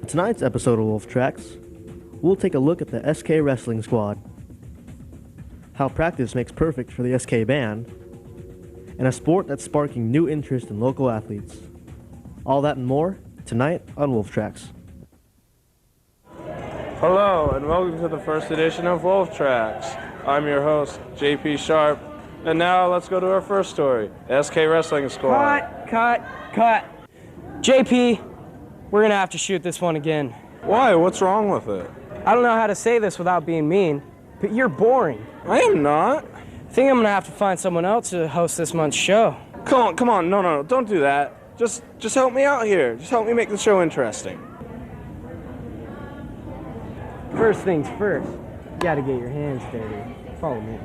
Tonight's episode of Wolf Tracks, we'll take a look at the SK Wrestling Squad, how practice makes perfect for the SK band, and a sport that's sparking new interest in local athletes. All that and more, tonight on Wolf Tracks. Hello, and welcome to the first edition of Wolf Tracks. I'm your host, JP Sharp, and now let's go to our first story, SK Wrestling Squad. Cut. JP, we're going to have to shoot this one again. Why? What's wrong with it? I don't know how to say this without being mean, but you're boring. I am not. I think I'm going to have to find someone else to host this month's show. Come on, no, don't do that. Just help me out here. Just help me make the show interesting. First things first, you got to get your hands dirty. Follow me.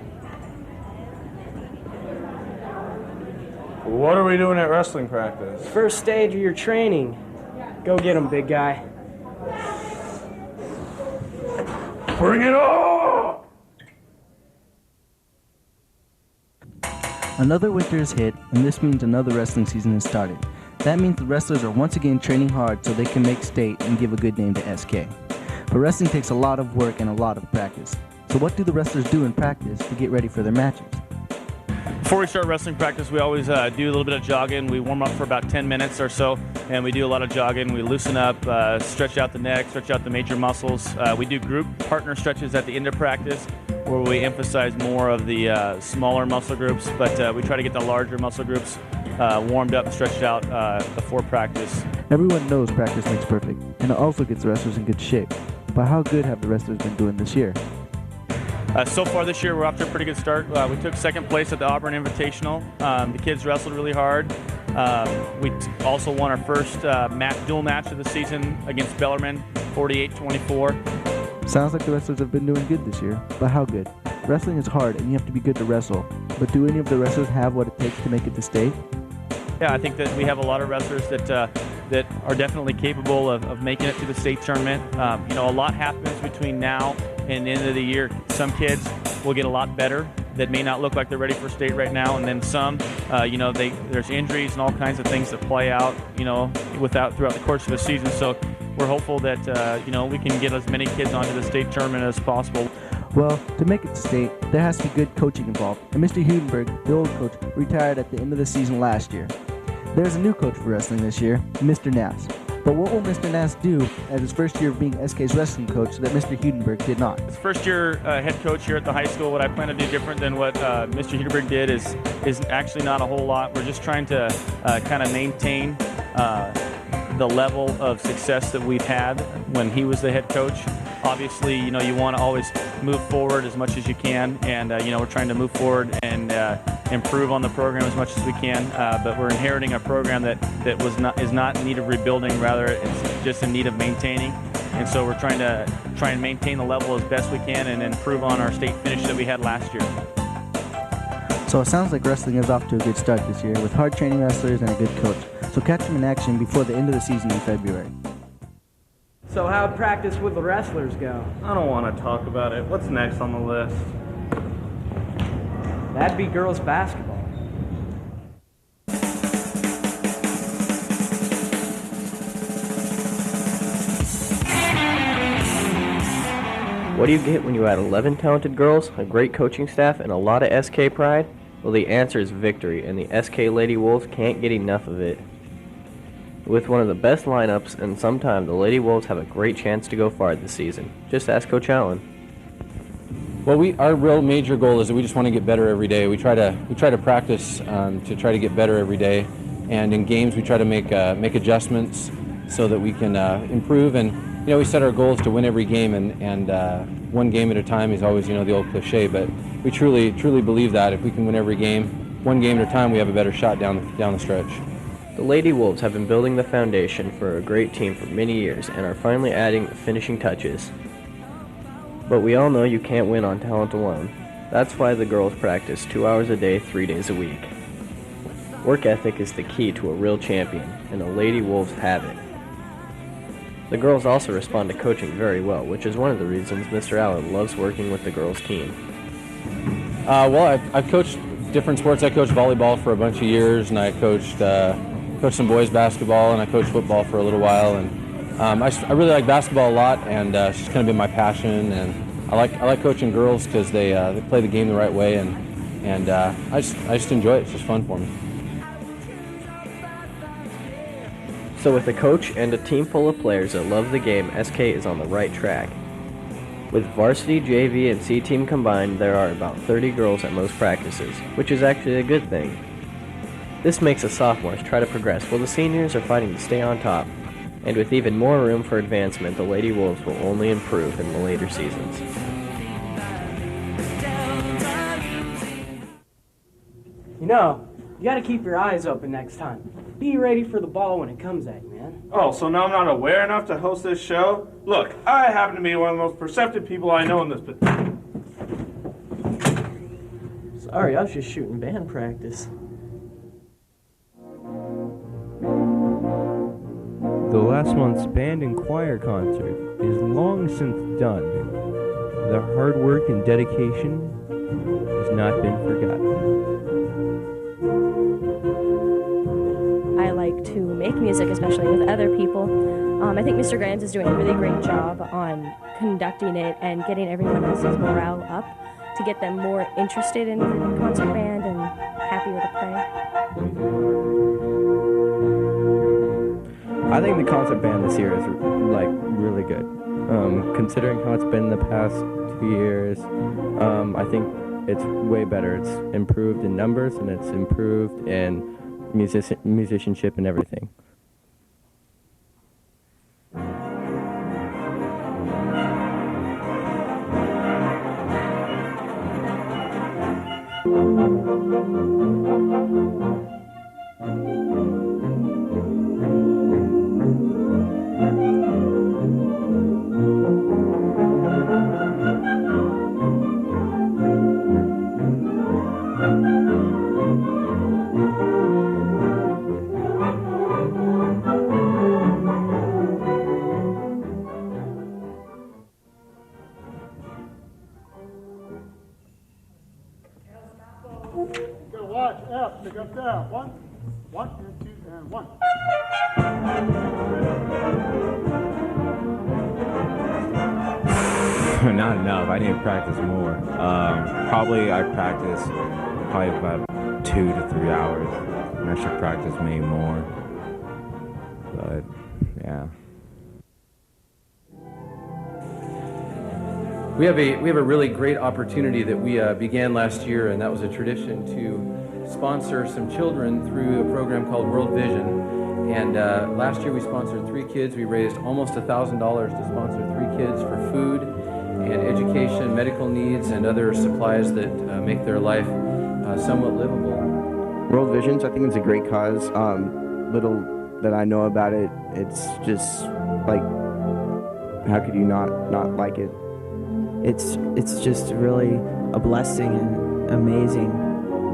What are we doing at wrestling practice? First stage of your training. Go get him, big guy. Bring it on! Another winter is hit, and this means another wrestling season has started. That means the wrestlers are once again training hard so they can make state and give a good name to SK. But wrestling takes a lot of work and a lot of practice. So what do the wrestlers do in practice to get ready for their matches? Before we start wrestling practice, we always do a little bit of jogging. We warm up for about 10 minutes or so, and we do a lot of jogging. We loosen up, stretch out the neck, stretch out the major muscles. We do group partner stretches at the end of practice, where we emphasize more of the smaller muscle groups, but we try to get the larger muscle groups warmed up and stretched out before practice. Everyone knows practice makes perfect, and it also gets the wrestlers in good shape. But how good have the wrestlers been doing this year? So far this year, we're off to a pretty good start. We took second place at the Auburn Invitational. The kids wrestled really hard. We also won our first dual match of the season against Bellarmine, 48-24. Sounds like the wrestlers have been doing good this year, but how good? Wrestling is hard and you have to be good to wrestle, but do any of the wrestlers have what it takes to make it to state? Yeah, I think that we have a lot of wrestlers that are definitely capable of making it to the state tournament. A lot happens between now and the end of the year. Some kids will get a lot better that may not look like they're ready for state right now, and then some, there's injuries and all kinds of things that play out, throughout the course of a season. So we're hopeful that, we can get as many kids onto the state tournament as possible. Well, to make it to state, there has to be good coaching involved, and Mr. Hudenberg, the old coach, retired at the end of the season last year. There's a new coach for wrestling this year, Mr. Nass. But what will Mr. Nass do as his first year of being SK's wrestling coach that Mr. Hudenberg did not? His first year head coach here at the high school, what I plan to do different than what Mr. Hudenberg did is actually not a whole lot. We're just trying to kind of maintain the level of success that we've had when he was the head coach. Obviously, you want to always move forward as much as you can, and we're trying to move forward and improve on the program as much as we can. But we're inheriting a program that is not in need of rebuilding, rather it's just in need of maintaining. And so we're trying and maintain the level as best we can and improve on our state finish that we had last year. So it sounds like wrestling is off to a good start this year with hard training wrestlers and a good coach. So catch them in action before the end of the season in February. So how'd practice with the wrestlers go? I don't want to talk about it. What's next on the list? That'd be girls basketball. What do you get when you add 11 talented girls, a great coaching staff, and a lot of SK pride? Well, the answer is victory, and the SK Lady Wolves can't get enough of it. With one of the best lineups, and sometime the Lady Wolves have a great chance to go far this season. Just ask Coach Allen. Well, our real major goal is that we just want to get better every day. We try to practice to try to get better every day, and in games we try to make adjustments so that we can improve. And we set our goals to win every game, and one game at a time is always the old cliche. But we truly believe that if we can win every game, one game at a time, we have a better shot down the stretch. The Lady Wolves have been building the foundation for a great team for many years and are finally adding the finishing touches. But we all know you can't win on talent alone. That's why the girls practice 2 hours a day, 3 days a week. Work ethic is the key to a real champion, and the Lady Wolves have it. The girls also respond to coaching very well, which is one of the reasons Mr. Allen loves working with the girls' team. Well, I've coached different sports. I coached volleyball for a bunch of years, and I coached some boys basketball, and I coached football for a little while. And I really like basketball a lot, and it's just kind of been my passion. And I like coaching girls because they play the game the right way, and I just enjoy it. It's just fun for me. So with a coach and a team full of players that love the game, SK is on the right track. With varsity, JV, and C team combined, there are about 30 girls at most practices, which is actually a good thing. This makes the sophomores try to progress while the seniors are fighting to stay on top. And with even more room for advancement, the Lady Wolves will only improve in the later seasons. You know, you gotta keep your eyes open next time. Be ready for the ball when it comes at you, man. Oh, so now I'm not aware enough to host this show? Look, I happen to be one of the most perceptive people I know in this Sorry, I was just shooting band practice. The last month's band and choir concert is long since done. The hard work and dedication has not been forgotten. I like to make music, especially with other people. I think Mr. Grams is doing a really great job on conducting it and getting everyone else's morale up to get them more interested in the concert band and happy with the play. I think the concert band this year is really good. Considering how it's been the past 2 years, I think it's way better. It's improved in numbers and it's improved in musicianship and everything. Pick up down. One, and two, and one. Not enough. I need to practice more. I practice about 2 to 3 hours. And I should practice maybe more. But yeah. We have a really great opportunity that we began last year, and that was a tradition to sponsor some children through a program called World Vision. And last year we sponsored 3 kids. We raised almost $1,000 to sponsor 3 kids for food and education, medical needs, and other supplies that make their life somewhat livable. World Visions, I think it's a great cause. Little that I know about it, it's just like, how could you not like it? It's just really a blessing and amazing,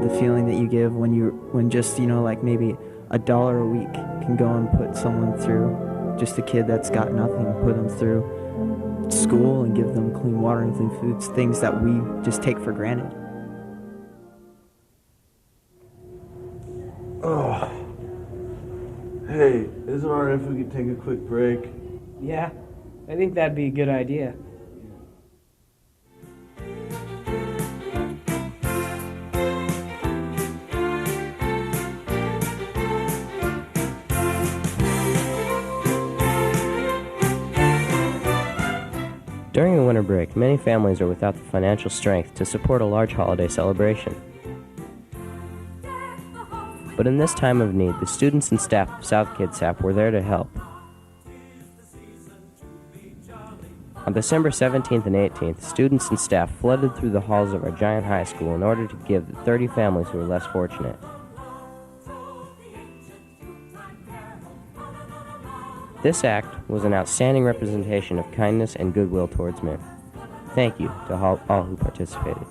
the feeling that you give when just, like maybe $1 a week can go and put someone through, just a kid that's got nothing, put them through school and give them clean water and clean foods, things that we just take for granted. Oh. Hey, is it alright if we could take a quick break? Yeah, I think that'd be a good idea. During the winter break, many families are without the financial strength to support a large holiday celebration. But in this time of need, the students and staff of South Kitsap were there to help. On December 17th and 18th, students and staff flooded through the halls of our giant high school in order to give the 30 families who were less fortunate. This act was an outstanding representation of kindness and goodwill towards men. Thank you to all who participated.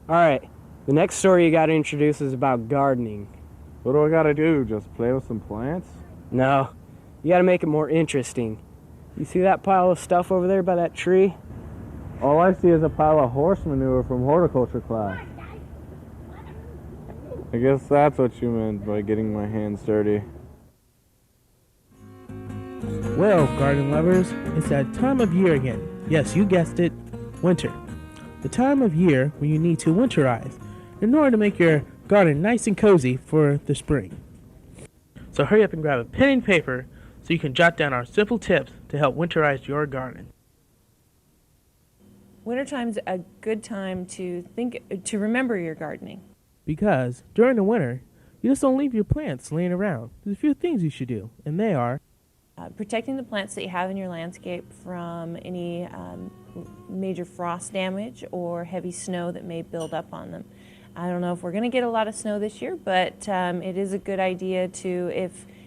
All right, the next story you got to introduce is about gardening. What do I gotta do? Just play with some plants? No, you got to make it more interesting. You see that pile of stuff over there by that tree? All I see is a pile of horse manure from horticulture class. I guess that's what you meant by getting my hands dirty. Well, garden lovers, it's that time of year again. Yes, you guessed it, winter. The time of year when you need to winterize in order to make your garden nice and cozy for the spring. So hurry up and grab a pen and paper so you can jot down our simple tips to help winterize your garden. Wintertime's a good time to remember your gardening. Because during the winter, you just don't leave your plants laying around. There's a few things you should do, and they are Protecting the plants that you have in your landscape from any major frost damage or heavy snow that may build up on them. I don't know if we're going to get a lot of snow this year, but it is a good idea to,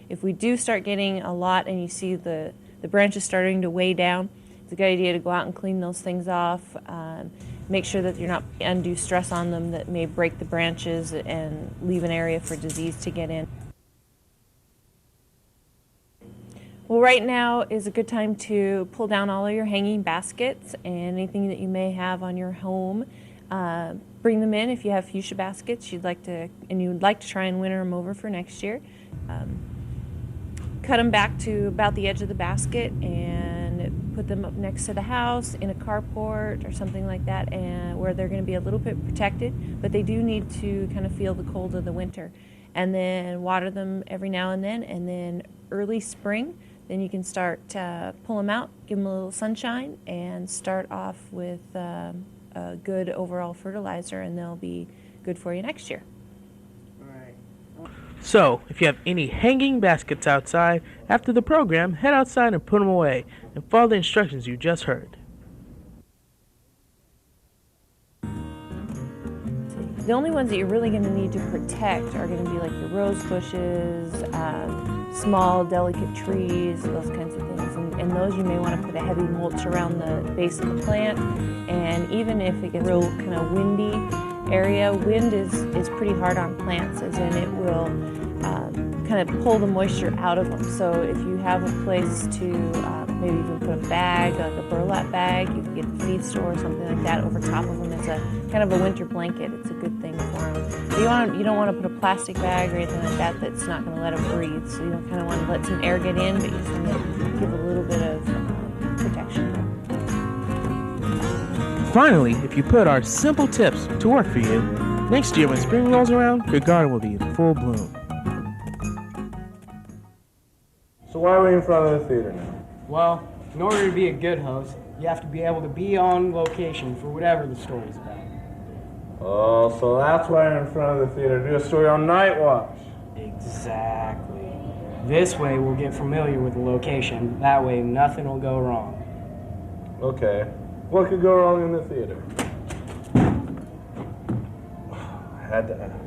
if we do start getting a lot and you see the branches starting to weigh down, it's a good idea to go out and clean those things off. Make sure that you're not undue stress on them that may break the branches and leave an area for disease to get in. Well, right now is a good time to pull down all of your hanging baskets and anything that you may have on your home. Bring them in if you have fuchsia baskets you'd like to try and winter them over for next year. Cut them back to about the edge of the basket and put them up next to the house in a carport or something like that, and where they're going to be a little bit protected, but they do need to kind of feel the cold of the winter. And then water them every now and then early spring, then you can start pull them out, give them a little sunshine, and start off with a good overall fertilizer, and they'll be good for you next year. So, if you have any hanging baskets outside, after the program, head outside and put them away, and follow the instructions you just heard. The only ones that you're really going to need to protect are going to be like your rose bushes, small, delicate trees, those kinds of things. And those you may want to put a heavy mulch around the base of the plant. And even if it gets real kind of windy area, wind is pretty hard on plants, as in it will kind of pull the moisture out of them. So if you have a place to maybe even put a bag, like a burlap bag, you can get at the feed store or something like that over top of them as a kind of a winter blanket. It's a good thing for them. You don't want to put a plastic bag or anything like that that's not going to let them breathe. So you don't kind of want to let some air get in, but you just want to give a little bit of protection. Finally, if you put our simple tips to work for you, next year when spring rolls around, your garden will be in full bloom. So why are we in front of the theater now? Well, in order to be a good host, you have to be able to be on location for whatever the story's about. Oh, so that's why I'm in front of the theater, do a story on Night Watch. Exactly. This way we'll get familiar with the location. That way nothing will go wrong. Okay. What could go wrong in the theater? I had to ask.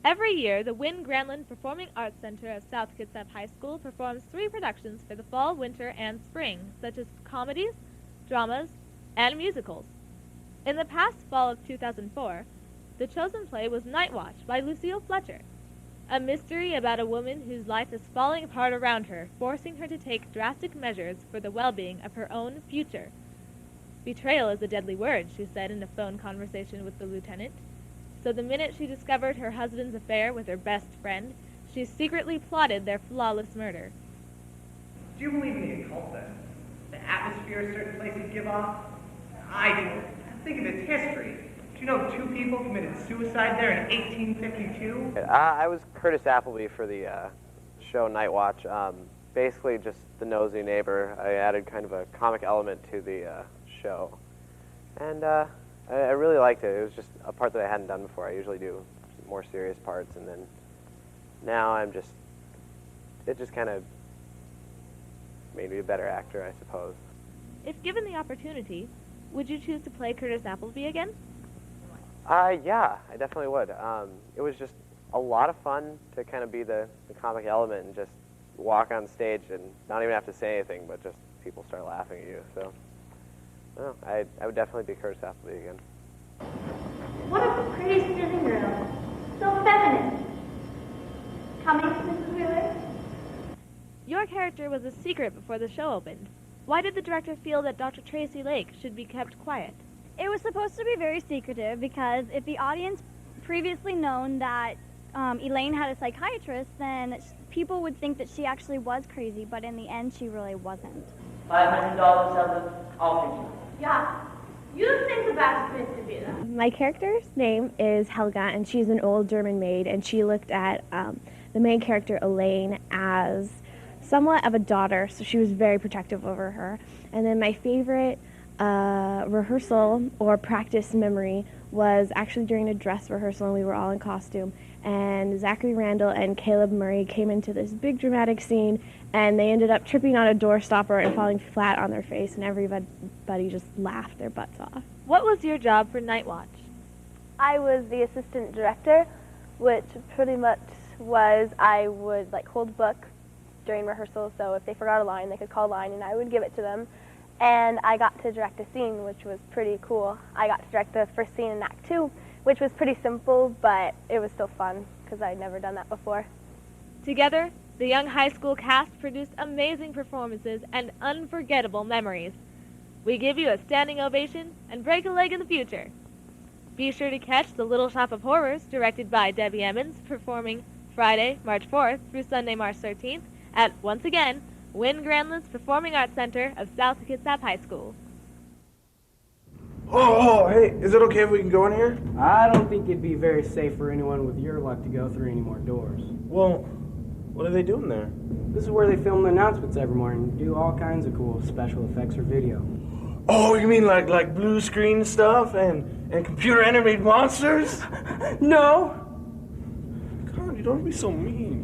Every year, the Wynn Granlund Performing Arts Center of South Kitsap High School performs 3 productions for the fall, winter, and spring, such as comedies, dramas, and musicals. In the past fall of 2004, the chosen play was Night Watch by Lucille Fletcher, a mystery about a woman whose life is falling apart around her, forcing her to take drastic measures for the well-being of her own future. Betrayal is a deadly word, she said in a phone conversation with the lieutenant. So the minute she discovered her husband's affair with her best friend, she secretly plotted their flawless murder. Do you believe in the occult, then? The atmosphere certain places give off? I do. Think of its history. Do you know 2 people committed suicide there in 1852? I was Curtis Appleby for the show Night Watch. Basically just the nosy neighbor. I added kind of a comic element to the show. And I really liked it. It was just a part that I hadn't done before. I usually do more serious parts, and then now it just kind of made me a better actor, I suppose. If given the opportunity, would you choose to play Curtis Appleby again? Yeah, I definitely would. It was just a lot of fun to kind of be the comic element and just walk on stage and not even have to say anything, but just people start laughing at you. So, no, I would definitely be Curtis Appleby again. What a pretty sitting room. So feminine. Coming, Mrs. Wheeler? Your character was a secret before the show opened. Why did the director feel that Dr. Tracy Lake should be kept quiet? It was supposed to be very secretive because if the audience previously known that Elaine had a psychiatrist, then people would think that she actually was crazy, but in the end, she really wasn't. $500 of all Yeah. You think the best place to be there. My character's name is Helga, and she's an old German maid, and she looked at the main character, Elaine, as somewhat of a daughter, so she was very protective over her. And then my favorite rehearsal or practice memory was actually during a dress rehearsal, and we were all in costume, and Zachary Randall and Caleb Murray came into this big dramatic scene, and they ended up tripping on a door stopper and falling flat on their face, and everybody just laughed their butts off. What was your job for Night Watch? I was the assistant director, which pretty much was I would hold book during rehearsal, so if they forgot a line, they could call a line and I would give it to them. And I got to direct a scene, which was pretty cool. I got to direct the first scene in Act 2, which was pretty simple, but it was still fun because I'd never done that before. Together, the young high school cast produced amazing performances and unforgettable memories. We give you a standing ovation and break a leg in the future. Be sure to catch The Little Shop of Horrors, directed by Debbie Emmons, performing Friday, March 4th through Sunday, March 13th at, once again, Wynn Granland's Performing Arts Center of South Kitsap High School. Oh, hey, is it okay if we can go in here? I don't think it'd be very safe for anyone with your luck to go through any more doors. Well, what are they doing there? This is where they film the announcements every morning, do all kinds of cool special effects for video. Oh, you mean like blue screen stuff and computer animated monsters? No! God, you don't be so mean.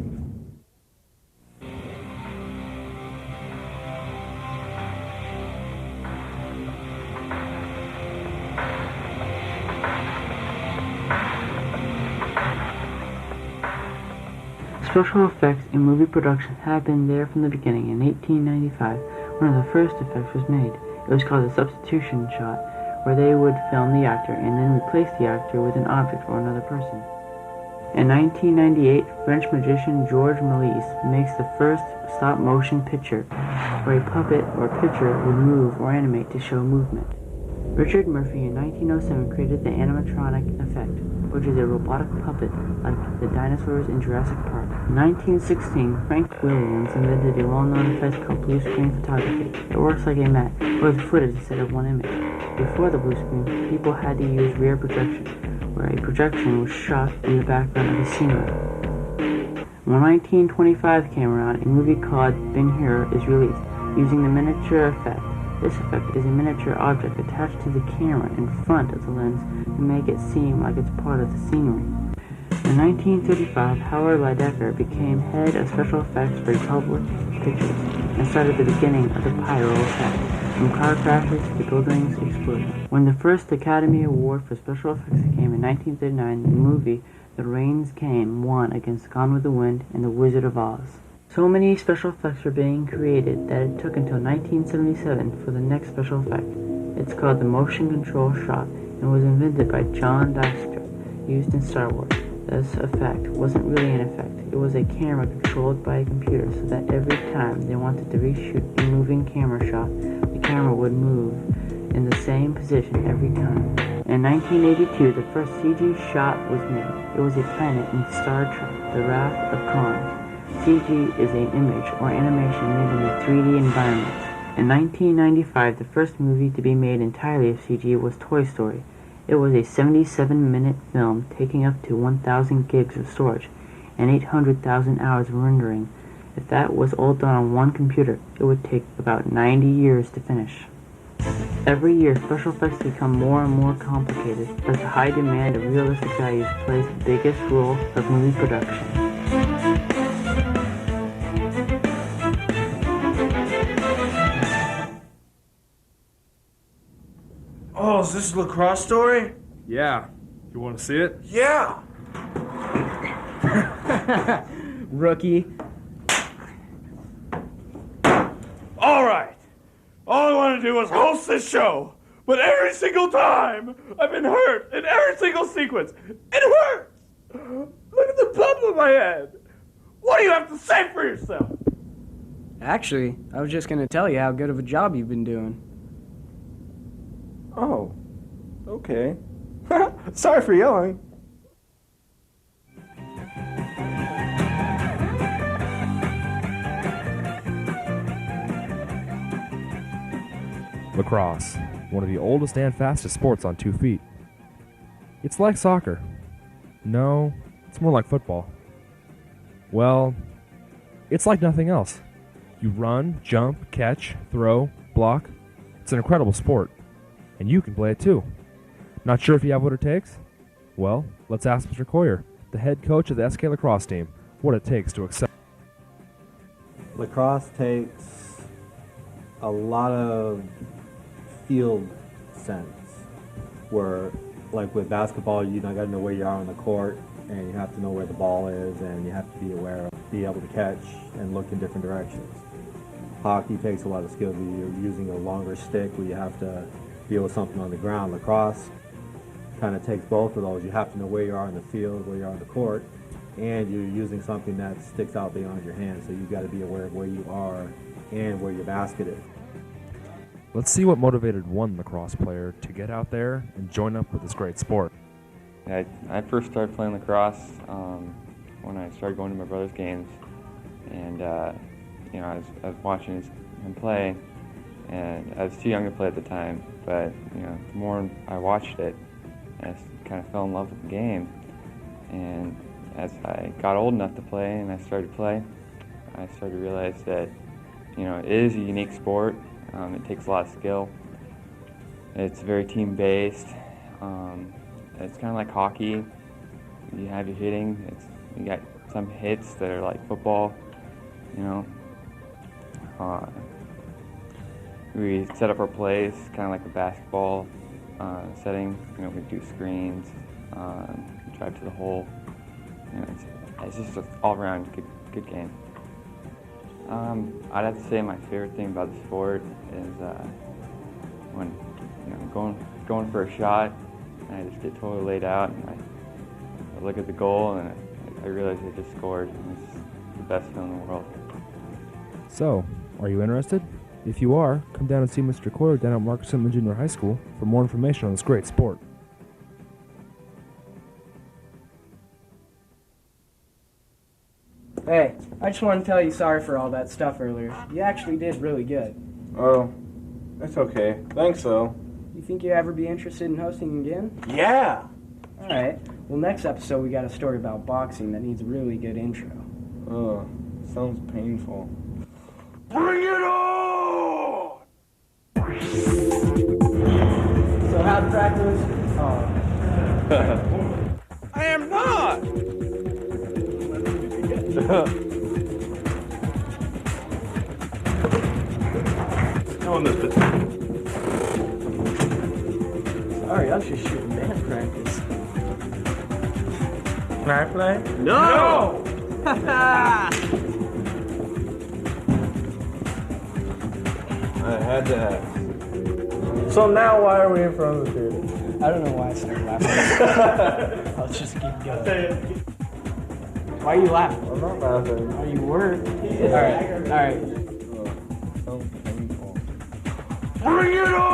Special effects in movie production have been there from the beginning. In 1895, one of the first effects was made. It was called a substitution shot, where they would film the actor and then replace the actor with an object or another person. In 1998, French magician Georges Méliès makes the first stop-motion picture, where a puppet or picture would move or animate to show movement. Richard Murphy in 1907 created the animatronic effect, which is a robotic puppet like the dinosaurs in Jurassic Park. In 1916, Frank Williams invented a well-known effect called blue screen photography. It works like a mat, with footage instead of one image. Before the blue screen, people had to use rear projection, where a projection was shot in the background of a scenery. When 1925 came around, a movie called Ben Hur is released, using the miniature effect. This effect is a miniature object attached to the camera in front of the lens to make it seem like it's part of the scenery. In 1935, Howard Lydecker became head of special effects for Republic Pictures and started the beginning of the pyro effect, from car crashes to buildings exploding. When the first Academy Award for special effects came in 1939, the movie The Rains Came won against Gone with the Wind and The Wizard of Oz. So many special effects were being created that it took until 1977 for the next special effect. It's called the motion control shot and was invented by John Dykstra, used in Star Wars. This effect wasn't really an effect. It was a camera controlled by a computer so that every time they wanted to reshoot a moving camera shot, the camera would move in the same position every time. In 1982, the first CG shot was made. It was a planet in Star Trek, The Wrath of Khan. CG is an image or animation made in a 3D environment. In 1995, the first movie to be made entirely of CG was Toy Story. It was a 77-minute film taking up to 1,000 gigs of storage and 800,000 hours of rendering. If that was all done on one computer, it would take about 90 years to finish. Every year, special effects become more and more complicated as the high demand of realistic values plays the biggest role of movie production. Oh, is this Lacrosse story? Yeah. You want to see it? Yeah! Rookie. All right. All I want to do is host this show. But every single time, I've been hurt in every single sequence. It hurts! Look at the bump on my head. What do you have to say for yourself? Actually, I was just going to tell you how good of a job you've been doing. Oh, okay. Sorry for yelling. Lacrosse, one of the oldest and fastest sports on 2 feet. It's like soccer. No, it's more like football. Well, it's like nothing else. You run, jump, catch, throw, block. It's an incredible sport, and you can play it too. Not sure if you have what it takes? Well, let's ask Mr. Coyer, the head coach of the SK Lacrosse team, what it takes to excel. Lacrosse takes a lot of field sense, where like with basketball, you got to know where you are on the court, and you have to know where the ball is, and you have to be aware of, be able to catch and look in different directions. Hockey takes a lot of skill. You're using a longer stick where you have to deal with something on the ground. Lacrosse kind of takes both of those. You have to know where you are in the field, where you are on the court, and you're using something that sticks out beyond your hand, so you've got to be aware of where you are and where your basket is. Let's see what motivated one lacrosse player to get out there and join up with this great sport. I first started playing lacrosse when I started going to my brother's games, and I was watching him play, and I was too young to play at the time. But the more I watched it, I kind of fell in love with the game. And as I got old enough to play, and I started to play, I started to realize that it is a unique sport. It takes a lot of skill. It's very team-based. It's kind of like hockey. You have your hitting. You got some hits that are like football. We set up our plays kind of like a basketball setting. We do screens, drive to the hole. It's just an all-around good game. I'd have to say my favorite thing about the sport is when going for a shot, and I just get totally laid out, and I look at the goal, and I realize I just scored, and it's the best feeling in the world. So, are you interested? If you are, come down and see Mr. Coyer down at Marcus Simmons Junior High School for more information on this great sport. Hey, I just want to tell you sorry for all that stuff earlier. You actually did really good. Oh, that's okay. Thanks, though. You think you'd ever be interested in hosting again? Yeah! Alright. Well, next episode we got a story about boxing that needs a really good intro. Oh, sounds painful. Bring it on! So how'd practice? I am not! No one this. Sorry, I was just shooting band practice. Can I play? No! I had to ask. So now why are we in front of the theater? I don't know why I started laughing. I'll just keep going. Why are you laughing? I'm not laughing. Oh, you were? Alright. Sounds painful. Bring it on!